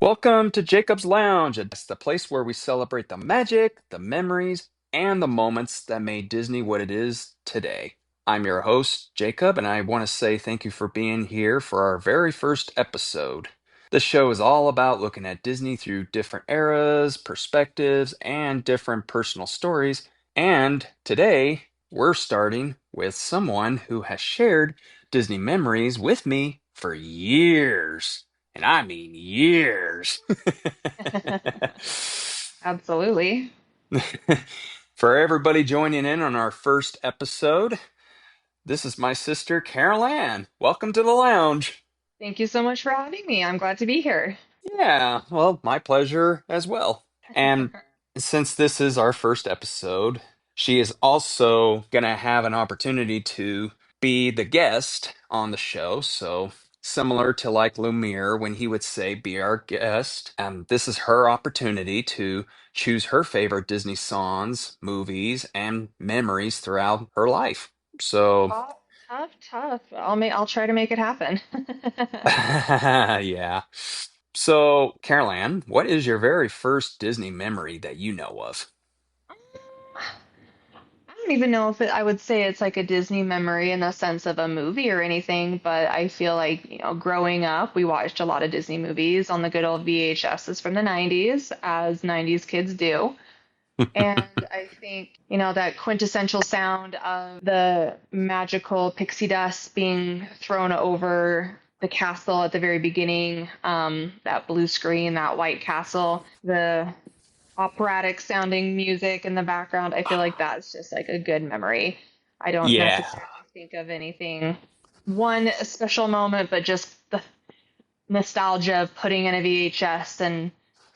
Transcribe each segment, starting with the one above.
Welcome to Jacob's Lounge. It's the place where we celebrate the magic, the memories, and the moments that made Disney what it is today. I'm your host, Jacob, and I want to say thank you for being here for our very first episode. This show is all about looking at Disney through different eras, perspectives, and different personal stories. And today, we're starting with someone who has shared Disney memories with me for years. And I mean years. Absolutely. For everybody joining in on our first episode, this is my sister Carol Ann. Welcome to the lounge. Thank you so much for having me. I'm glad to be here. Yeah, well, my pleasure as well. And since this is our first episode, she is also going to have an opportunity to be the guest on the show. So, similar to like Lumiere when he would say, be our guest, this is her opportunity to choose her favorite Disney songs, movies, and memories throughout her life. So, Tough, tough, tough. I'll try to make it happen. yeah. So, Carol Ann, what is your very first Disney memory that you know of? I don't even know if I would say it's like a Disney memory in the sense of a movie or anything, but I feel like, growing up, we watched a lot of Disney movies on the good old VHSs from the 90s, as 90s kids do. And I think, that quintessential sound of the magical pixie dust being thrown over the castle at the very beginning, that blue screen, that white castle, the operatic sounding music in the background, I feel like that's just like a good memory. I don't Yeah. necessarily think of anything, one special moment, but just the nostalgia of putting in a VHS and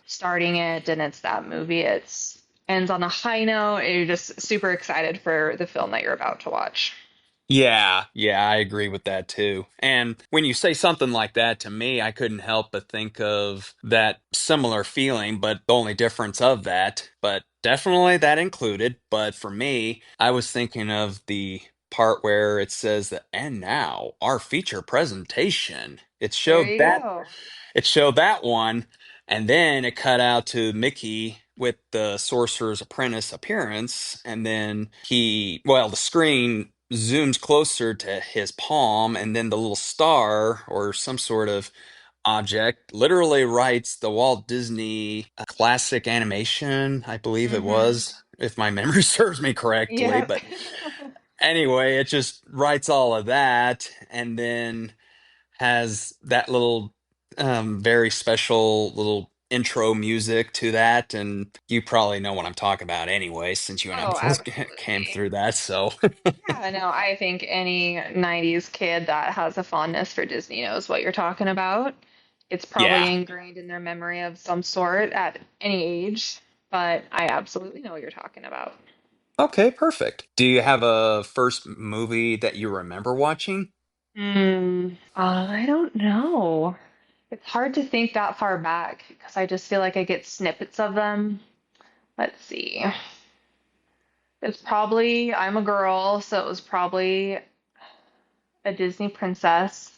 starting it, and it's that movie. It's ends on a high note, and you're just super excited for the film that you're about to watch. Yeah, I agree with that too. And when you say something like that to me, I couldn't help but think of that similar feeling, but the only difference of that, but definitely that included. But for me, I was thinking of the part where it says that, and now our feature presentation. There you go. It showed that one, and then it cut out to Mickey with the Sorcerer's Apprentice appearance, and then the screen zooms closer to his palm, and then the little star or some sort of object literally writes the Walt Disney classic animation, I believe it Mm-hmm. was, if my memory serves me correctly. Yep. But anyway, it just writes all of that, and then has that little very special little intro music to that, and you probably know what I'm talking about anyway, since you and I Oh, both came absolutely. through that. So Yeah, no, I think any 90s kid that has a fondness for Disney knows what you're talking about. It's yeah. probably ingrained in their memory of some sort at any age, but I absolutely know what you're talking about. Okay, perfect. Do you have a first movie that you remember watching? I don't know. It's hard to think that far back because I just feel like I get snippets of them. Let's see. It's probably, I'm a girl, so it was probably a Disney princess.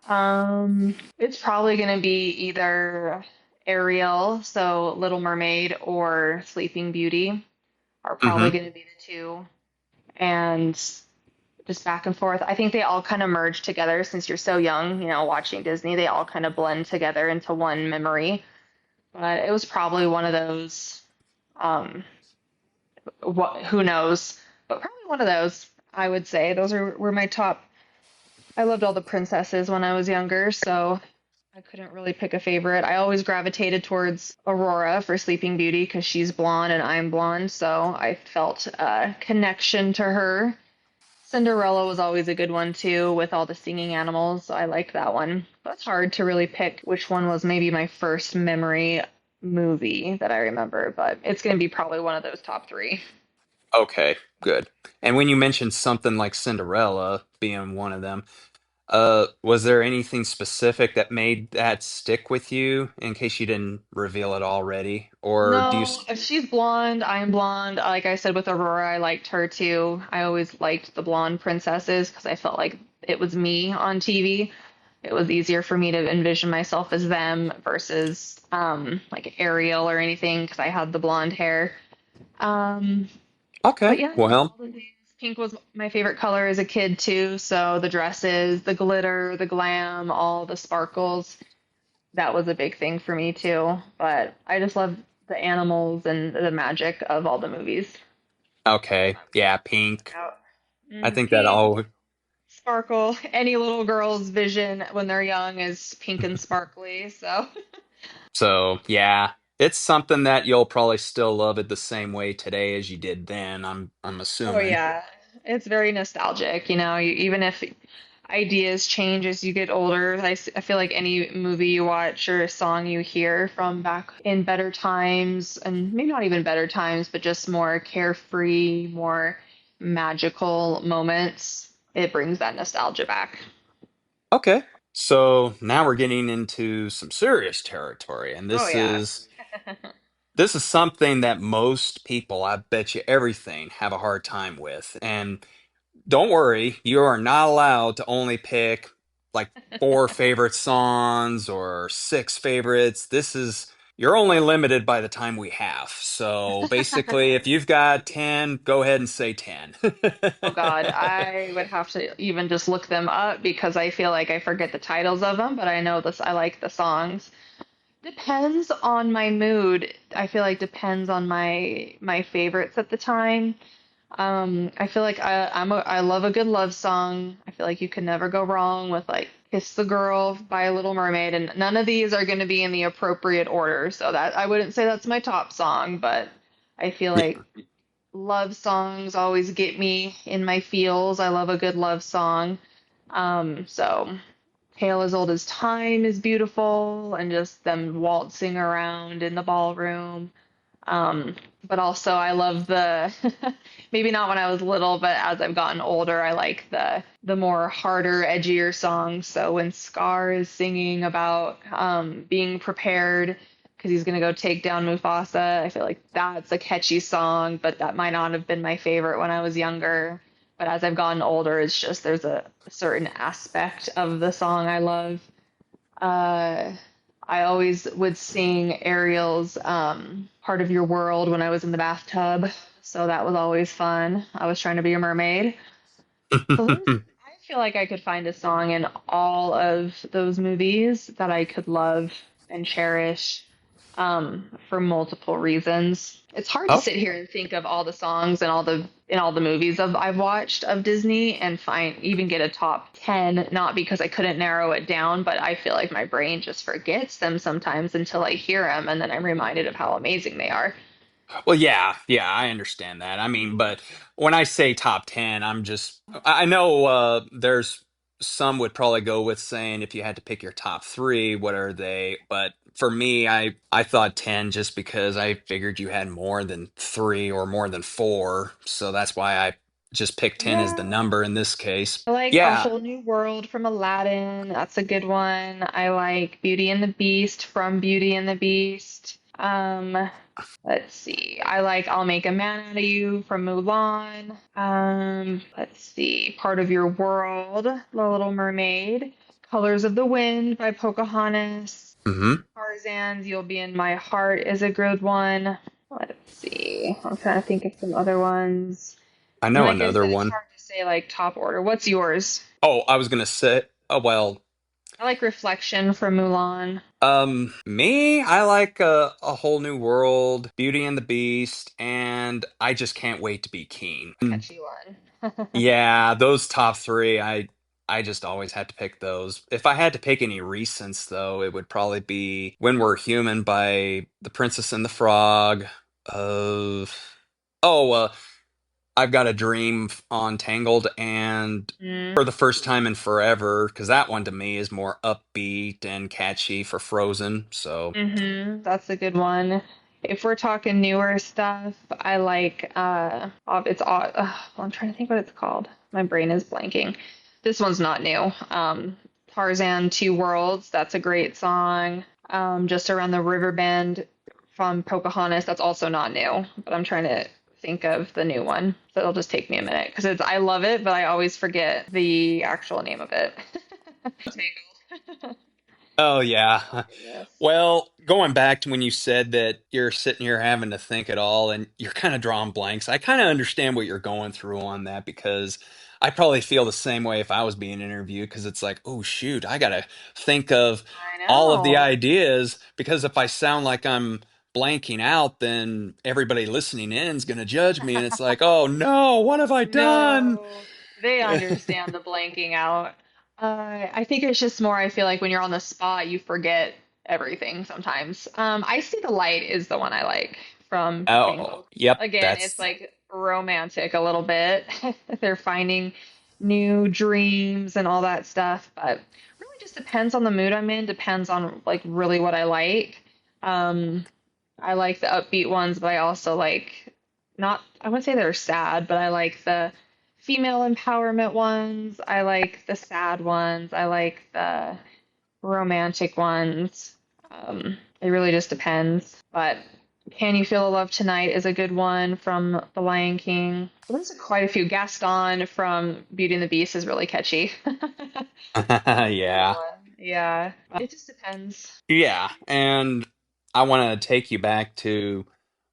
It's probably gonna be either Ariel, so Little Mermaid, or Sleeping Beauty are probably Hmm. gonna be the two. And just back and forth. I think they all kind of merge together since you're so young, watching Disney, they all kind of blend together into one memory. But it was probably one of those, um, who knows? But probably one of those, I would say. Those were my top. I loved all the princesses when I was younger, so I couldn't really pick a favorite. I always gravitated towards Aurora for Sleeping Beauty because she's blonde and I'm blonde, so I felt a connection to her. Cinderella was always a good one too, with all the singing animals. So I liked that one. But it's hard to really pick which one was maybe my first memory movie that I remember, but it's going to be probably one of those top three. Okay, good. And when you mentioned something like Cinderella being one of them, was there anything specific that made that stick with you in case you didn't reveal it already? Or do you? No, if she's blonde, I'm blonde. Like I said with Aurora, I liked her too. I always liked the blonde princesses because I felt like it was me on TV. it was easier for me to envision myself as them versus like Ariel or anything because I had the blonde hair. Um, but Okay. yeah, Well, all the things. Pink was my favorite color as a kid too. So the dresses, the glitter, the glam, all the sparkles, that was a big thing for me too. But I just love the animals and the magic of all the movies. okay. Yeah, pink. Out. I think that Pink, all. sparkle. Any little girl's vision when they're young is pink and sparkly. So, So, yeah, it's something that you'll probably still love it the same way today as you did then, I'm oh assuming. yeah, it's very nostalgic. Even if ideas change as you get older, I feel like any movie you watch or a song you hear from back in better times, and maybe not even better times, but just more carefree, more magical moments, it brings that nostalgia back. Okay. So now we're getting into some serious territory, and Oh yeah. this is something that most people, I bet you everything, have a hard time with. And don't worry, you are not allowed to only pick like four favorite songs or six favorites. You're only limited by the time we have. So basically, if you've got 10, go ahead and say 10. Oh God, I would have to even just look them up because I feel like I forget the titles of them, but I know this. I like the songs. Depends on my mood. I feel like depends on my favorites at the time. I feel like I love a good love song. I feel like you can never go wrong with like "Kiss the Girl" by Little Mermaid, and none of these are going to be in the appropriate order. So that I wouldn't say that's my top song, but I feel Yeah. like love songs always get me in my feels. I love a good love song. So Tale as Old as Time is beautiful, and just them waltzing around in the ballroom. Um, but also I love the maybe not when I was little, but as I've gotten older, I like the more harder, edgier songs. So when Scar is singing about being prepared because he's gonna go take down Mufasa, I feel like that's a catchy song, but that might not have been my favorite when I was younger. But as I've gotten older, it's just there's a certain aspect of the song I love. Uh, I always would sing Ariel's Part of Your World when I was in the bathtub. So that was always fun. I was trying to be a mermaid. So I feel like I could find a song in all of those movies that I could love and cherish for multiple reasons. It's hard to Oh, sit here and think of all the songs and all the movies I've watched of Disney and find even get a top 10, not because I couldn't narrow it down, but I feel like my brain just forgets them sometimes until I hear them and then I'm reminded of how amazing they are. well, yeah, yeah, I understand that. I mean, but when I say top 10, I know there's some would probably go with saying if you had to pick your top three, what are they? But for me, I thought 10 just because I figured you had more than three or more than four. So that's why I just picked 10 as the Yeah. number in this case. I like A Yeah. Whole New World from Aladdin. That's a good one. I like Beauty and the Beast from Beauty and the Beast. Let's see. I like I'll Make a Man Out of You from Mulan. Let's see. Part of Your World, The Little Mermaid. Colors of the Wind by Pocahontas. Hmm. Tarzan's You'll Be in My Heart is a good one. Let's see. I'm trying to think of some other ones. I And know like I another said, it's one. hard to say like top order. What's yours? Oh, I was gonna say, oh well, I like Reflection from Mulan. me, I like a whole new world, Beauty and the Beast, and I just can't wait to be king. Catchy one. Yeah, those top three, I just always had to pick those. If I had to pick any recents, though, it would probably be When We're Human by The Princess and the Frog. Of oh, I've Got a Dream on Tangled, and Mm. for the first time in forever, because that one to me is more upbeat and catchy for Frozen. So, That's a good one. If we're talking newer stuff, I like I'm trying to think what it's called. My brain is blanking. This one's not new. Tarzan Two Worlds, that's a great song. Just Around the River Bend from Pocahontas, that's also not new, but I'm trying to think of the new one. So it'll just take me a minute because I love it, but I always forget the actual name of it. Tangled. Oh yeah. Goodness. Well, going back to when you said that you're sitting here having to think it all and you're kind of drawing blanks, I kind of understand what you're going through on that because I probably feel the same way if I was being interviewed because it's like, oh shoot, I gotta think of I all of the know. ideas because if I sound like I'm blanking out, then everybody listening in is gonna judge me and it's like, oh no, what have I done? No, they understand the blanking out. I think it's just more, I feel like when you're on the spot, you forget everything sometimes. I See the Light is the one I like from King Oh, Book. yep, Again, it's that's like romantic a little bit. They're finding new dreams and all that stuff, but really just depends on the mood I'm in, depends on like really what I like. Um, I like the upbeat ones, but I also like not, I wouldn't say they're sad, but I like the female empowerment ones. I like the sad ones. I like the romantic ones. It really just depends. But Can You Feel the Love Tonight is a good one from The Lion King. There's quite a few. Gaston from Beauty and the Beast is really catchy. That's a good yeah. one. Yeah. It just depends. Yeah, and I want to take you back to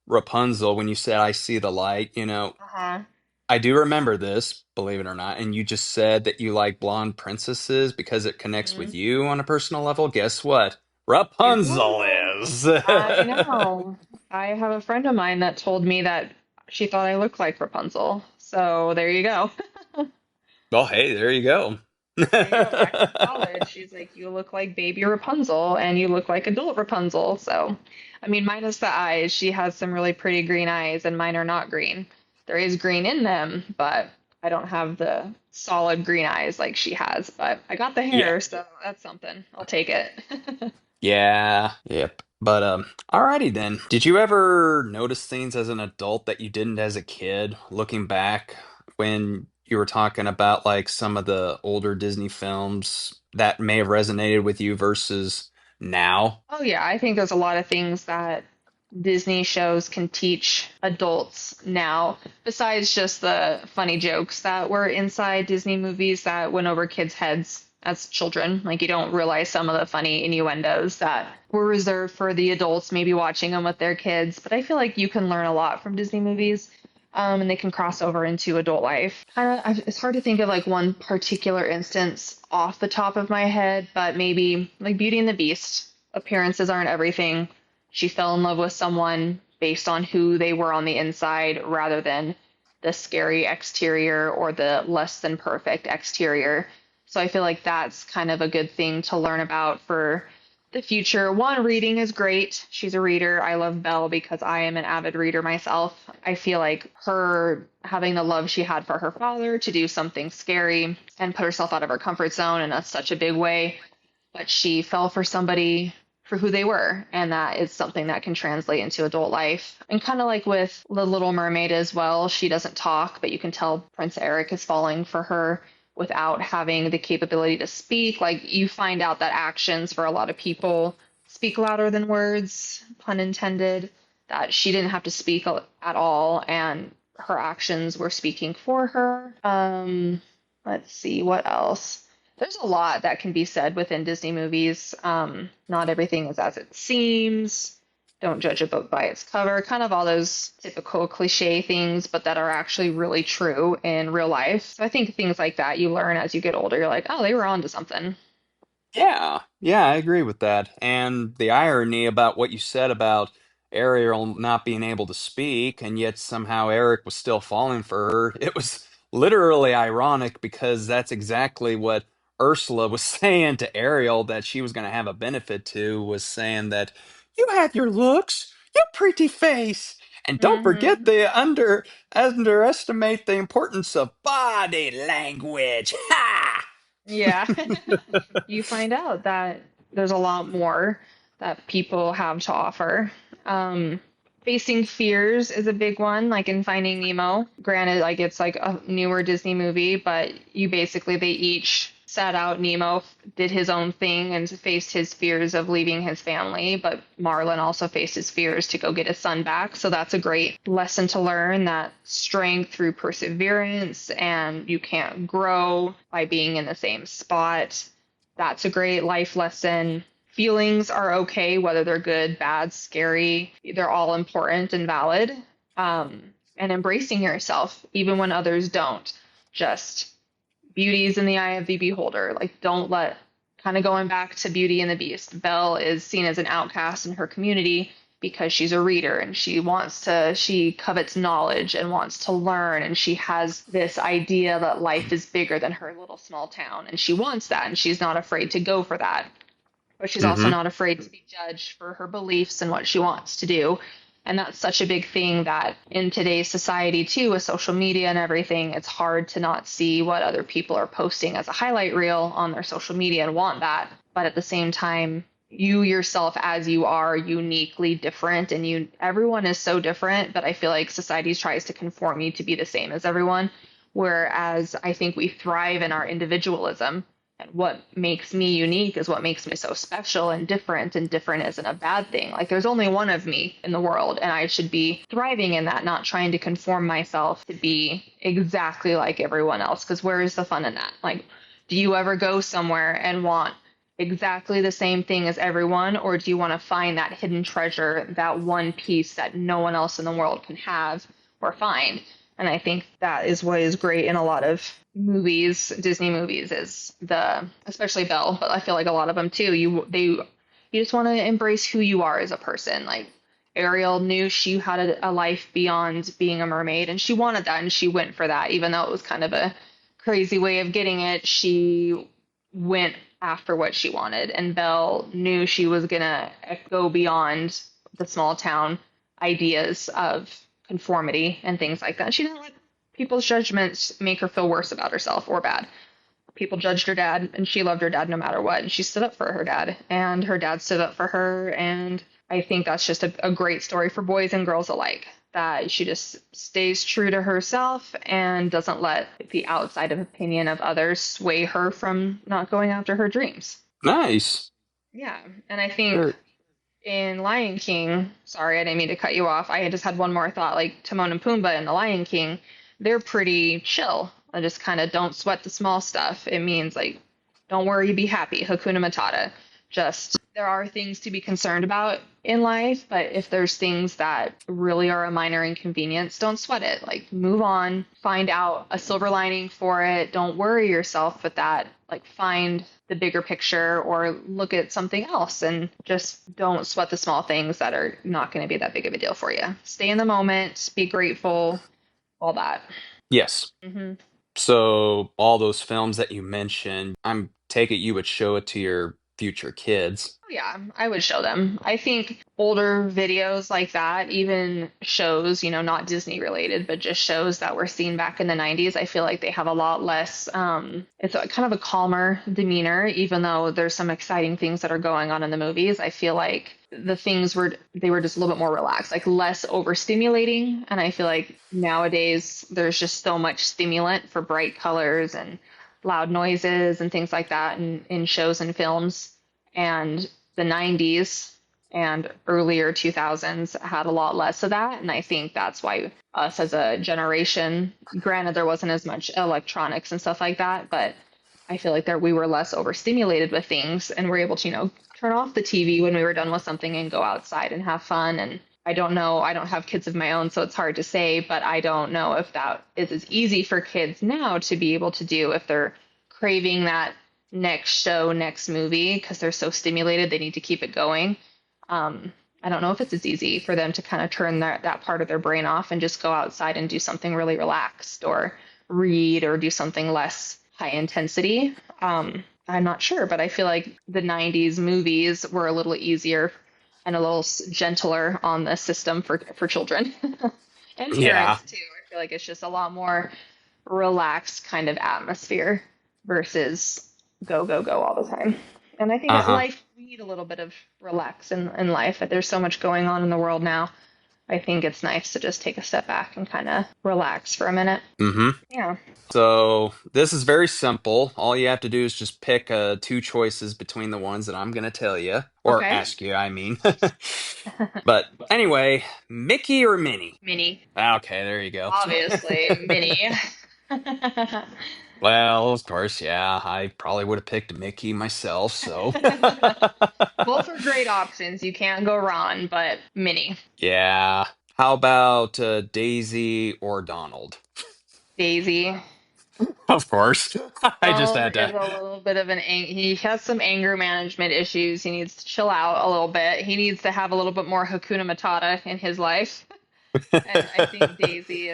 Rapunzel when you said I see the light, Uh-huh. I do remember this, believe it or not, and you just said that you like blonde princesses because it connects with Hmm. you on a personal level. Guess what? It Rapunzel does. is. I know. I have a friend of mine that told me that she thought I looked like Rapunzel. So there you go. Well, hey, there you go. There you go. Back in college, she's like, you look like baby Rapunzel and you look like adult Rapunzel. So, I mean, minus the eyes, she has some really pretty green eyes, and mine are not green. There is green in them, but I don't have the solid green eyes like she has. But I got the Yeah. hair, so that's something. I'll take it. Yeah. Yep. But alrighty then. Did you ever notice things as an adult that you didn't as a kid, looking back when you were talking about like some of the older Disney films that may have resonated with you versus now? Oh, yeah, I think there's a lot of things that Disney shows can teach adults now, besides just the funny jokes that were inside Disney movies that went over kids' heads as children. Like, you don't realize some of the funny innuendos that were reserved for the adults, maybe watching them with their kids. But I feel like you can learn a lot from Disney movies. And they can cross over into adult life. It's hard to think of like one particular instance off the top of my head, but maybe like Beauty and the Beast. Appearances aren't everything. She fell in love with someone based on who they were on the inside rather than the scary exterior or the less than perfect exterior. So I feel like that's kind of a good thing to learn about for the future. One, reading is great. She's a reader. I love Belle because I am an avid reader myself. I feel like her having the love she had for her father to do something scary and put herself out of her comfort zone in a, such a big way, but she fell for somebody for who they were, and that is something that can translate into adult life. And kind of like with The Little Mermaid as well, she doesn't talk, but you can tell Prince Eric is falling for her without having the capability to speak. Like, you find out that actions for a lot of people speak louder than words, pun intended, that she didn't have to speak at all, and her actions were speaking for her. Let's see, what else? There's a lot that can be said within Disney movies. Not everything is as it seems. Don't judge a book by its cover. Kind of all those typical cliche things, but that are actually really true in real life. So I think things like that you learn as you get older. You're like, oh, they were onto something. Yeah, yeah, I agree with that. And the irony about what you said about Ariel not being able to speak, and yet somehow Eric was still falling for her, it was literally ironic because that's exactly what Ursula was saying to Ariel that she was going to have a benefit to, was saying that you have your looks, your pretty face, and don't forget Hmm. the underestimate the importance of body language. Ha! Yeah. You find out that there's a lot more that people have to offer. Um, Facing fears is a big one, like in Finding Nemo. Granted, like it's like a newer Disney movie, but they each set out. Nemo did his own thing and faced his fears of leaving his family, but Marlin also faced his fears to go get his son back. So that's a great lesson to learn, that strength through perseverance, and you can't grow by being in the same spot. That's a great life lesson. Feelings are okay, whether they're good, bad, scary. They're all important and valid. And embracing yourself, even when others don't. Just beauty is in the eye of the beholder. Like, don't let, kind of going back to Beauty and the Beast, Belle is seen as an outcast in her community because she's a reader and she covets knowledge and wants to learn. And she has this idea that life is bigger than her little small town. And she wants that. And she's not afraid to go for that. But she's also Mm-hmm. not afraid to be judged for her beliefs and what she wants to do. And that's such a big thing that in today's society, too, with social media and everything, it's hard to not see what other people are posting as a highlight reel on their social media and want that. But at the same time, you yourself as you are uniquely different and everyone is so different, but I feel like society tries to conform you to be the same as everyone. Whereas I think we thrive in our individualism, and what makes me unique is what makes me so special and different isn't a bad thing. Like, there's only one of me in the world, and I should be thriving in that, not trying to conform myself to be exactly like everyone else. Because where is the fun in that? Like, do you ever go somewhere and want exactly the same thing as everyone, or do you want to find that hidden treasure, that one piece that no one else in the world can have or find? And I think that is what is great in a lot of movies, Disney movies, is the, especially Belle, but I feel like a lot of them too. You just want to embrace who you are as a person. Like, Ariel knew she had a life beyond being a mermaid, and she wanted that, and she went for that, even though it was kind of a crazy way of getting it. She went after what she wanted, and Belle knew she was gonna go beyond the small town ideas of conformity and things like that. She didn't let people's judgments make her feel worse about herself or bad. People judged her dad, and she loved her dad no matter what. And she stood up for her dad, and her dad stood up for her. And I think that's just a great story for boys and girls alike. That she just stays true to herself and doesn't let the outside of opinion of others sway her from not going after her dreams. Nice. Yeah, and I think Very- in Lion King, sorry, I didn't mean to cut you off. I just had one more thought. Like, Timon and Pumbaa in the Lion King, they're pretty chill. I just kind of don't sweat the small stuff. It means, like, don't worry, be happy. Hakuna Matata. Just, there are things to be concerned about in life, but if there's things that really are a minor inconvenience, don't sweat it. Like, move on, find out a silver lining for it. Don't worry yourself with that. Like, find the bigger picture or look at something else, and just don't sweat the small things that are not going to be that big of a deal for you. Stay in the moment, be grateful, all that. yes. Hmm. So all those films that you mentioned, I'm take it you would show it to your future kids. Oh, yeah, I would show them. I think older videos like that, even shows, not Disney related, but just shows that were seen back in the 90s, I feel like they have a lot less, it's a kind of a calmer demeanor, even though there's some exciting things that are going on in the movies. I feel like they were just a little bit more relaxed, like less overstimulating. And I feel like nowadays there's just so much stimulant for bright colors and loud noises and things like that in shows and films, and the 90s and earlier 2000s had a lot less of that. And I think that's why us as a generation, granted, there wasn't as much electronics and stuff like that, but I feel like we were less overstimulated with things and were able to, turn off the TV when we were done with something and go outside and have fun. And I don't know, I don't have kids of my own, so it's hard to say, but I don't know if that is as easy for kids now to be able to do if they're craving that next show, next movie, because they're so stimulated, they need to keep it going. I don't know if it's as easy for them to kind of turn that part of their brain off and just go outside and do something really relaxed or read or do something less high intensity. I'm not sure, but I feel like the 90s movies were a little easier and a little gentler on the system for children and Yeah. parents too. I feel like it's just a lot more relaxed kind of atmosphere versus go, go, go all the time. And I think Uh-huh. we need a little bit of relax in life. There's so much going on in the world now. I think it's nice to just take a step back and kind of relax for a minute. Mm-hmm. Yeah. So this is very simple. All you have to do is just pick two choices between the ones that I'm going to tell you, or Okay. ask you, I mean. But anyway, Mickey or Minnie? Mini. Okay, there you go. Obviously, Mini. Well, of course, yeah. I probably would have picked Mickey myself, so Both are great options. You can't go wrong, but Minnie. yeah. How about Daisy or Donald? Daisy. Of course. I just Donald had is to. a little bit of he has some anger management issues. He needs to chill out a little bit. He needs to have a little bit more Hakuna Matata in his life. And I think Daisy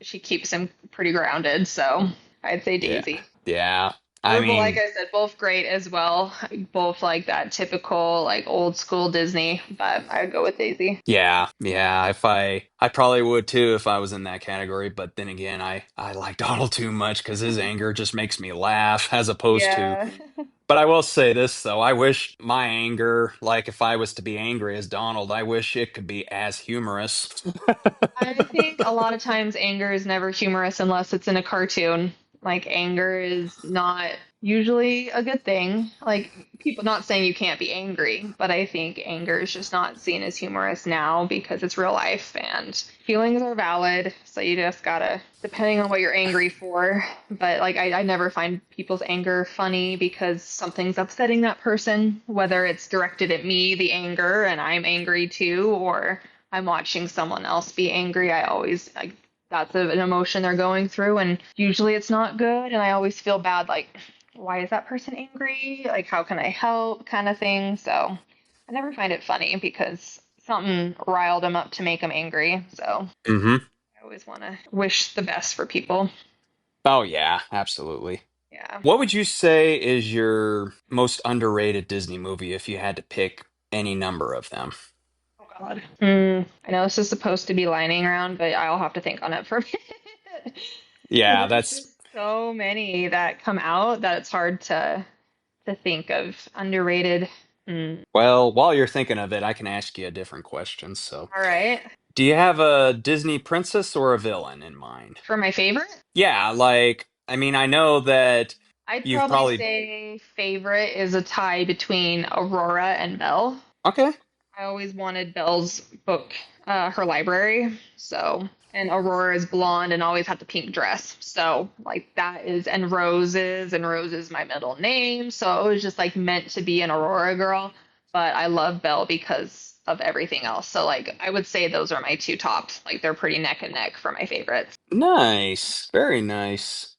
she keeps him pretty grounded. So I'd say Yeah. Daisy. Yeah. I We're like mean, I said, both great as well. Both like that typical like old school Disney, but I'd go with Daisy. yeah, yeah. If I probably would too if I was in that category. But then again, I like Donald too much because his anger just makes me laugh, as opposed to. Yeah. But I will say this though, I wish my anger, like if I was to be angry as Donald, I wish it could be as humorous. I think a lot of times anger is never humorous unless it's in a cartoon. Like anger is not usually a good thing. Like people not saying you can't be angry, but I think anger is just not seen as humorous now because it's real life and feelings are valid. So you just gotta depending on what you're angry for. But like I never find people's anger funny because something's upsetting that person, whether it's directed at me, the anger, and I'm angry too, or I'm watching someone else be angry. That's an emotion they're going through, and usually it's not good. And I always feel bad, like, why is that person angry? Like, how can I help, kind of thing. So I never find it funny because something riled them up to make them angry. So Hmm. I always want to wish the best for people. Oh yeah, absolutely. Yeah. What would you say is your most underrated Disney movie if you had to pick any number of them? Oh God. I know this is supposed to be lining around, but I'll have to think on it for a minute. Because Yeah, there's that's just so many that come out that it's hard to think of underrated. Mm. well, while you're thinking of it, I can ask you a different question. So, All right. do you have a Disney princess or a villain in mind? For my favorite, Yeah, like, I mean, I know that I'd you've probably probably. say favorite is a tie between Aurora and Belle. Okay. I always wanted Belle's book, her library. So, and Aurora is blonde and always had the pink dress. So, like that is, and Rose is my middle name. So it was just like meant to be an Aurora girl. But I love Belle because of everything else. So, like, I would say those are my two tops. Like, they're pretty neck and neck for my favorites. Nice. Very nice.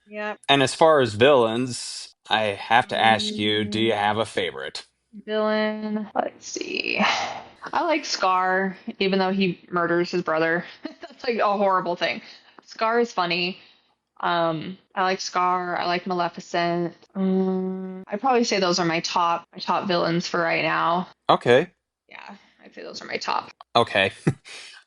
Yep. And as far as villains, I have to ask you, do you Mm, have a favorite? villain. Let's see. I like Scar, even though he murders his brother. That's like a horrible thing. Scar is funny. I like Scar. I like Maleficent. I'd probably say those are my top villains for right now. Okay. Yeah, I'd say those are my top. Okay.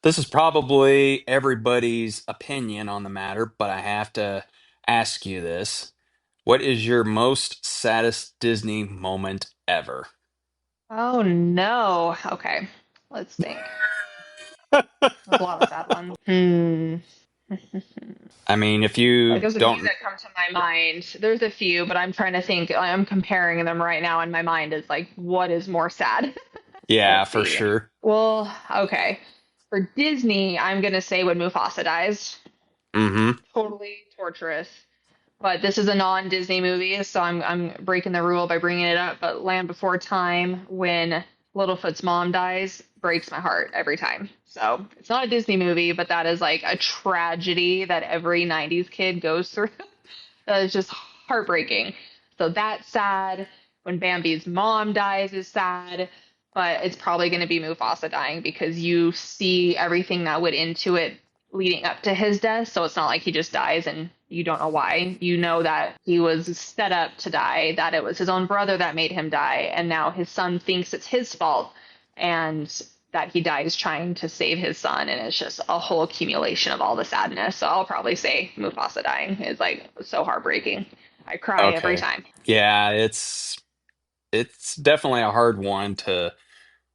This is probably everybody's opinion on the matter, but I have to ask you this. What is your most saddest Disney moment ever? Oh no. Okay, let's think. There's a lot of sad ones. I mean, if Like you there's a few don't, that come to my mind. There's a few, but I'm trying to think. I'm comparing them right now, and my mind is like, what is more sad? yeah, Let's for see. sure. Well, okay. For Disney, I'm gonna say when Mufasa dies. Mm-hmm. Totally torturous. But this is a non-Disney movie, so I'm breaking the rule by bringing it up. But Land Before Time, when Littlefoot's mom dies, breaks my heart every time. So it's not a Disney movie, but that is like a tragedy that every '90s kid goes through. That is just heartbreaking. So that's sad. When Bambi's mom dies is sad, but it's probably going to be Mufasa dying because you see everything that went into it leading up to his death. So it's not like he just dies and you don't know why. You know that he was set up to die, that it was his own brother that made him die, and now his son thinks it's his fault, and that he dies trying to save his son. And it's just a whole accumulation of all the sadness. So I'll probably say Mufasa dying is like so heartbreaking. I cry every Okay. time. Yeah, it's definitely a hard one to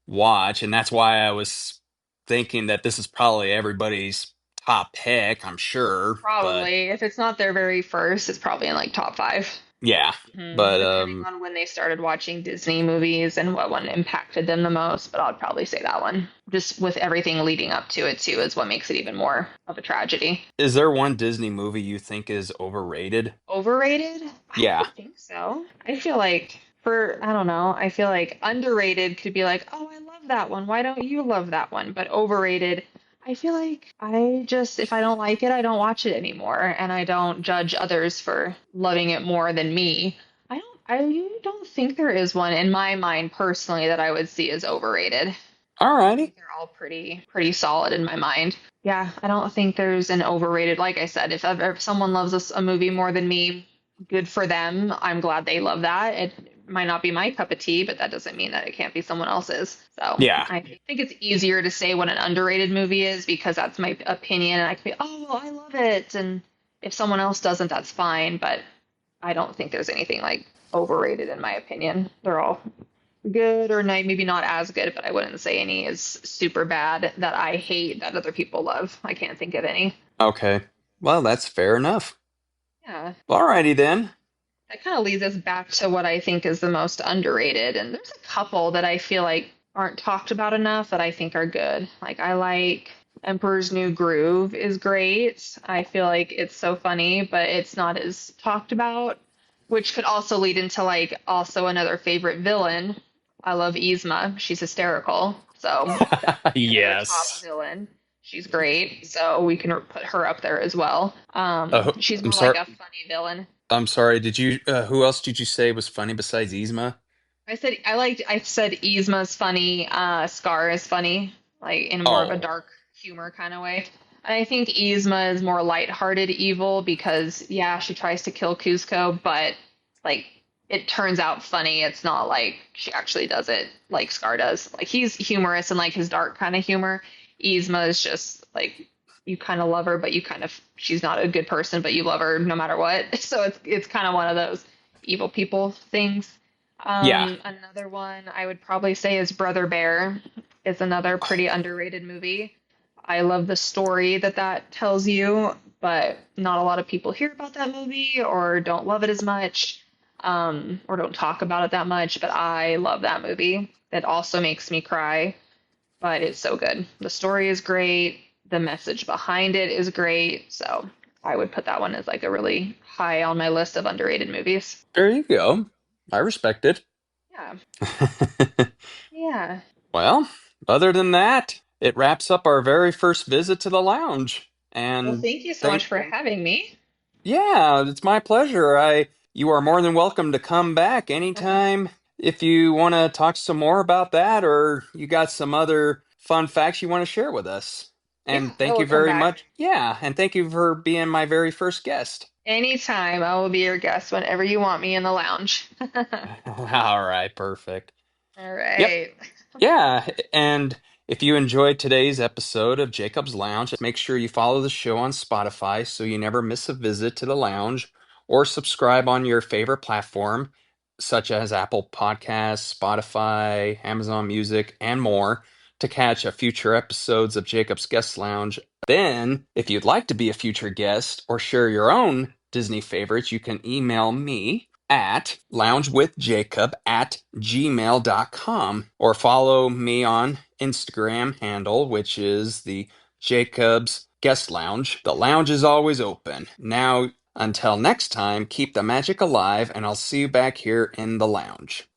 watch, and that's why I was thinking that this is probably everybody's top pick, I'm sure, but Probably. If it's not their very first, it's probably in like top five. Yeah, Hmm. but Depending on when they started watching Disney movies and what one impacted them the most, but I'd probably say that one. Just with everything leading up to it too is what makes it even more of a tragedy. is there one Disney movie you think is overrated? Overrated? I Yeah. don't think so. I feel like I don't know, I feel like underrated could be like, oh, I love that one. Why don't you love that one? But overrated, I feel like if I don't like it, I don't watch it anymore. And I don't judge others for loving it more than me. I don't think there is one in my mind personally that I would see as overrated. I Alrighty. think they're all pretty solid in my mind. Yeah, I don't think there's an overrated. Like I said, if someone loves a movie more than me, good for them. I'm glad they love that. It might not be my cup of tea, but that doesn't mean that it can't be someone else's. So Yeah. I think it's easier to say what an underrated movie is because that's my opinion, and I can be, oh, well, I love it, and if someone else doesn't, that's fine. But I don't think there's anything like overrated in my opinion. They're all good or maybe not as good, but I wouldn't say any is super bad that I hate that other people love. I can't think of any. Okay. Well, that's fair enough. Yeah. Alrighty then. That kind of leads us back to what I think is the most underrated. And there's a couple that I feel like aren't talked about enough that I think are good. Like I like Emperor's New Groove is great. I feel like it's so funny, but it's not as talked about, which could also lead into like also another favorite villain. I love Yzma. She's hysterical. So definitely another top Yes. villain. She's great. So we can put her up there as well. She's I'm more like sorry. a funny villain. I'm sorry. Did you who else did you say was funny besides Yzma? I said Yzma's funny, Scar is funny, like in more of a Oh. dark humor kind of way. And I think Yzma is more lighthearted evil because yeah, she tries to kill Cusco, but like it turns out funny. It's not like she actually does it like Scar does. Like he's humorous and like his dark kind of humor. Yzma is just like you kind of love her, but you kind of she's not a good person, but you love her no matter what. So it's kind of one of those evil people things. Yeah. Another one I would probably say is Brother Bear. Is another pretty underrated movie. I love the story that that tells you, but not a lot of people hear about that movie or don't love it as much, or don't talk about it that much. But I love that movie. It also makes me cry, but it's so good. The story is great. The message behind it is great. So I would put that one as like a really high on my list of underrated movies. There you go. I respect it. Yeah. Yeah. Well, other than that, it wraps up our very first visit to the lounge. Well, And thank you so much thank for having me. yeah, it's my pleasure. You are more than welcome to come back anytime if you want to talk some more about that or you got some other fun facts you want to share with us. Yeah, And I thank will you come very back much. Yeah, and thank you for being my very first guest. anytime. I will be your guest whenever you want me in the lounge. All right, perfect. All Yep. right. Yeah, and if you enjoyed today's episode of Jacob's Lounge, make sure you follow the show on Spotify so you never miss a visit to the lounge, or subscribe on your favorite platform, such as Apple Podcasts, Spotify, Amazon Music, and more, to catch a future episodes of Jacob's Guest Lounge. Then, if you'd like to be a future guest or share your own Disney favorites, you can email me at loungewithjacob@gmail.com or follow me on Instagram handle, which is the Jacob's Guest Lounge. The lounge is always open. Now, until next time, keep the magic alive, and I'll see you back here in the lounge.